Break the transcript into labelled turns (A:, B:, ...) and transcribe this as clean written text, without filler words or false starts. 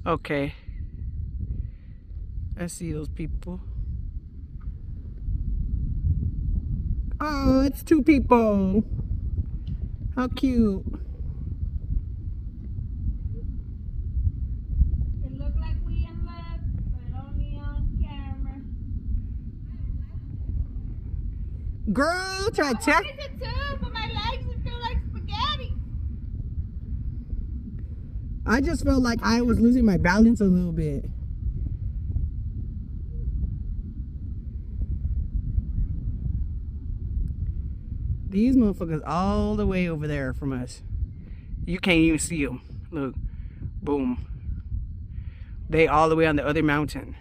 A: Okay. I see those people. Oh, it's two people. How cute.
B: It looked like we in love, but only on camera.
A: Girl, try to
B: I
A: check.
B: wanted to too, but my legs feel like spaghetti.
A: I just felt like I was losing my balance a little bit. These motherfuckers all the way over there from us. You can't even see them. Look. Boom. They all the way on the other mountain.